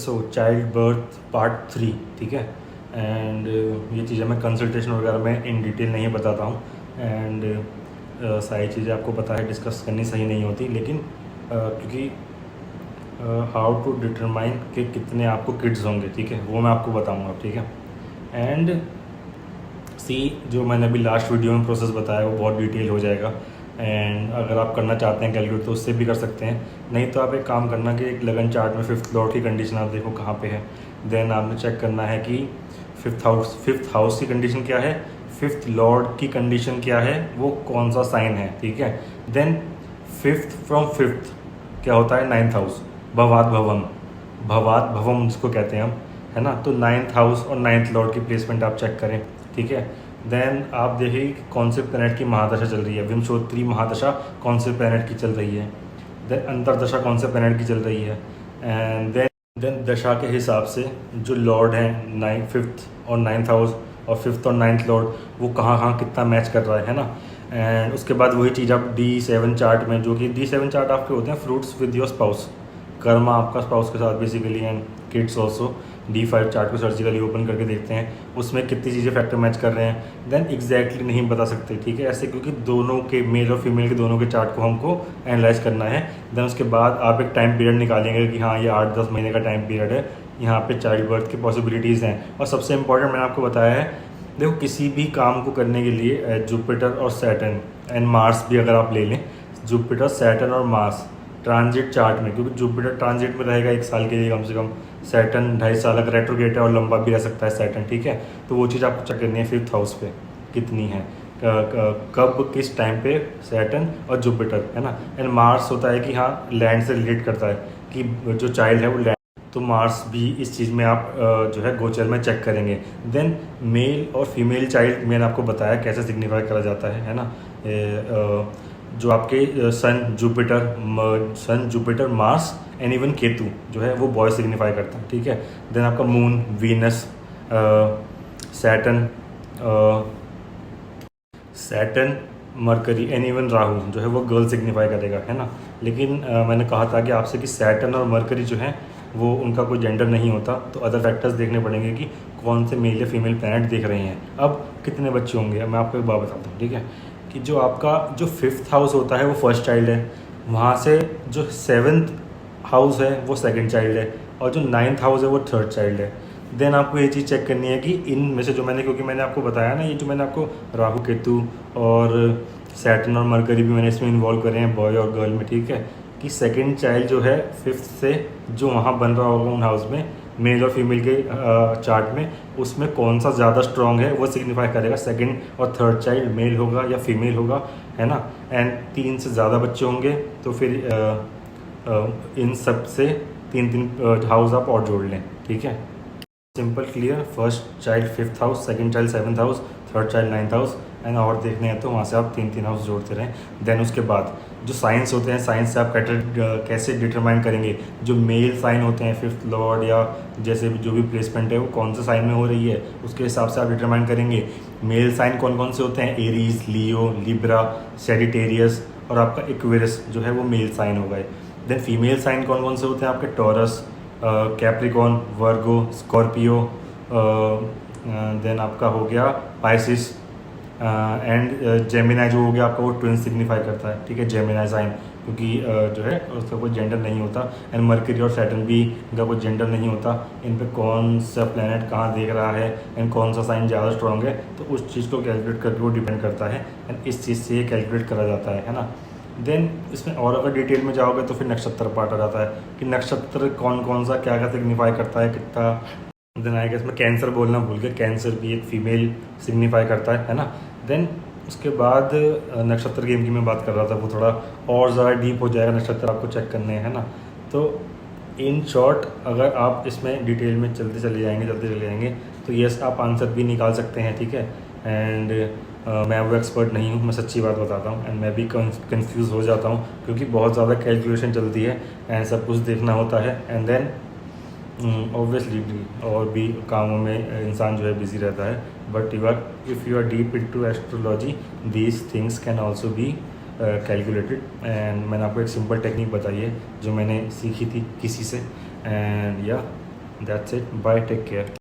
सो child birth part 3, ठीक है। And ये चीज़ें मैं कंसल्टेशन वगैरह में इन डिटेल नहीं बताता हूँ। एंड सारी चीज़ें आपको पता है डिस्कस करनी सही नहीं होती, लेकिन क्योंकि हाउ टू डिटरमाइन कि कितने आपको किड्स होंगे, ठीक है, वो मैं आपको बताऊँगा, ठीक है। एंड सी जो मैंने अभी लास्ट वीडियो में प्रोसेस बताया वो बहुत डिटेल हो जाएगा। एंड अगर आप करना चाहते हैं कैलकुलेट तो उससे भी कर सकते हैं, नहीं तो आप एक काम करना कि एक लगन चार्ट में फिफ्थ लॉर्ड की कंडीशन आप देखो कहाँ पे है। देन आपने चेक करना है कि फिफ्थ हाउस की कंडीशन क्या है, फिफ्थ लॉर्ड की कंडीशन क्या है, वो कौन सा साइन है, ठीक है। देन फिफ्थ फ्रॉम फिफ्थ क्या होता है, नाइन्थ हाउस, भवात भवम जिसको कहते हैं हम, है ना। तो नाइन्थ हाउस और नाइन्थ लॉर्ड की प्लेसमेंट आप चेक करें, ठीक है। देन आप देखिए कि कौन से प्लैनेट की महादशा चल रही है, विंशोत्तरी महादशा कौन से प्लैनेट की चल रही है। देन अंतरदशा कौन से प्लैनेट की चल रही है। एंड देन दशा के हिसाब से जो लॉर्ड हैं फिफ्थ और नाइन्थ हाउस और फिफ्थ और नाइन्थ लॉर्ड वो कहाँ कहाँ कितना मैच कर रहा है ना। एंड उसके बाद वही चीज़ आप D7 चार्ट में, जो कि D7 चार्ट आपके होते हैं fruits with your spouse, Karma आपका स्पाउस के साथ basically, and kids also. D5 chart को सर्जिकली ओपन करके देखते हैं उसमें कितनी चीज़ें फैक्टर मैच कर रहे हैं। देन एग्जैक्टली नहीं बता सकते, ठीक है, ऐसे, क्योंकि दोनों के मेल और फीमेल के दोनों के चार्ट को हमको एनालाइज करना है। देन उसके बाद आप एक टाइम पीरियड निकालेंगे कि हाँ ये 8-10 महीने का टाइम पीरियड है, यहाँ पे चाइल्ड बर्थ की पॉसिबिलिटीज़ हैं। और सबसे इंपॉर्टेंट मैंने आपको बताया है, देखो किसी भी काम को करने के लिए जुपिटर और सैटर्न एंड मार्स भी अगर आप ले लें, जुपिटर सैटर्न और मार्स ट्रांजिट चार्ट में, क्योंकि जुपिटर ट्रांजिट में रहेगा 1 साल के लिए कम से कम, सैटर्न 2.5 साल, अगर रेट्रोग्रेड है और लंबा भी रह सकता है सैटर्न, ठीक है। तो वो चीज़ आपको चेक करनी है फिफ्थ हाउस पे कितनी है, कब किस टाइम पे सैटर्न और जुपिटर, है ना। एंड मार्स होता है कि हाँ लैंड से रिलेट करता है कि जो चाइल्ड है वो लैंड, तो मार्स भी इस चीज़ में आप जो है गोचर में चेक करेंगे। देन मेल और फीमेल चाइल्ड मैंने आपको बताया कैसे सिग्निफाई करा जाता है ना। जो आपके sun Jupiter Mars and even Ketu जो है वो बॉय सिग्निफाई करता है, ठीक है। देन आपका moon, Venus, Saturn, mercury and even Rahu जो है वो गर्ल सिग्निफाई करेगा, है ना। लेकिन मैंने कहा था कि आपसे कि सैटर्न और मरकरी जो है वो उनका कोई जेंडर नहीं होता, तो अदर फैक्टर्स देखने पड़ेंगे कि कौन से मेल या फीमेल प्लैनेट देख रहे हैं। अब कितने बच्चे होंगे मैं आपको एक बात बताता हूँ, ठीक है, कि जो आपका जो फिफ्थ हाउस होता है वो फर्स्ट चाइल्ड है, वहाँ से जो सेवन्थ हाउस है वो सेकंड चाइल्ड है, और जो नाइन्थ हाउस है वो थर्ड चाइल्ड है। देन आपको ये चीज़ चेक करनी है कि इनमें से जो मैंने, क्योंकि मैंने आपको बताया ना, ये जो मैंने आपको राहु केतु और सैटर्न और मरकरी भी मैंने इसमें इन्वॉल्व करे हैं बॉय और गर्ल में, ठीक है, कि सेकंड चाइल्ड जो है फिफ्थ से जो वहाँ बन रहा होगा उन हाउस में, मेल और फीमेल के चार्ट में, उसमें कौन सा ज़्यादा स्ट्रॉन्ग है वो सिग्निफाई करेगा सेकंड और थर्ड चाइल्ड मेल होगा या फीमेल होगा, है ना। एंड 3 से ज़्यादा बच्चे होंगे तो फिर इन सब से 3 हाउस आप और जोड़ लें, ठीक है। Simple clear, first child fifth house, second child seventh house, third child ninth house, and और देखने हैं तो वहाँ से आप 3 हाउस जोड़ते रहें। देन उसके बाद जो साइंस होते हैं, साइंस से आप कैसे डिटरमाइन करेंगे जो मेल साइन होते हैं, फिफ्थ लॉर्ड या जैसे भी जो भी प्लेसमेंट है वो कौन से साइन में हो रही है, उसके हिसाब से आप डिटरमाइन करेंगे। मेल साइन कौन कौन से होते हैं, एरीज, लियो, लिब्रा, सेजिटेरियस और आपका एक्वेरियस जो है वो मेल साइन होगा। देन फीमेल साइन कौन कौन से होते हैं आपके, टॉरस, कैप्रिकॉन, वर्गो, स्कॉर्पियो, देन आपका हो गया पाइसिस, एंड जेमिनाई जो हो गया आपका वो ट्विन सिग्निफाई करता है, ठीक है, जेमिनाई साइन, क्योंकि जो है उसका कोई जेंडर नहीं होता। एंड मरकरी और सैटर्न भी, इनका कोई जेंडर नहीं होता। इन पे कौन सा प्लैनेट कहाँ देख रहा है एंड कौन सा साइन ज़्यादा स्ट्रॉन्ग है, तो उस चीज़ को कैलकुलेट करके वो डिपेंड करता है, एंड इस चीज़ से ये कैलकुलेट करा जाता है ना। देन इसमें और अगर डिटेल में जाओगे तो फिर नक्षत्र पार्ट आ जाता है कि नक्षत्र कौन कौन सा क्या क्या सिग्निफाई करता है कितना। देन आएगा इसमें कैंसर बोलना भूल गया, कैंसर भी एक फीमेल सिग्निफाई करता है ना। देन उसके बाद नक्षत्र गेम की मैं बात कर रहा था, वो थोड़ा और ज़्यादा डीप हो जाएगा, नक्षत्र आपको चेक करने हैं ना। तो इन शॉर्ट अगर आप इसमें डिटेल में चलते चले जाएंगे तो यस आप आंसर भी निकाल सकते हैं, ठीक है। एंड मैं वो एक्सपर्ट नहीं हूँ, मैं सच्ची बात बताता हूँ, एंड मैं भी कंफ्यूज हो जाता हूँ क्योंकि बहुत ज़्यादा कैलकुलेशन चलती है एंड सब कुछ देखना होता है। एंड देन ऑब्वियसली और भी कामों में इंसान जो है बिजी रहता है, but if you are deep into astrology these things can also be calculated. And मैंने आपको एक सिंपल टेक्निक बताई है जो मैंने सीखी थी किसी से, एंड या that's it, bye, take care.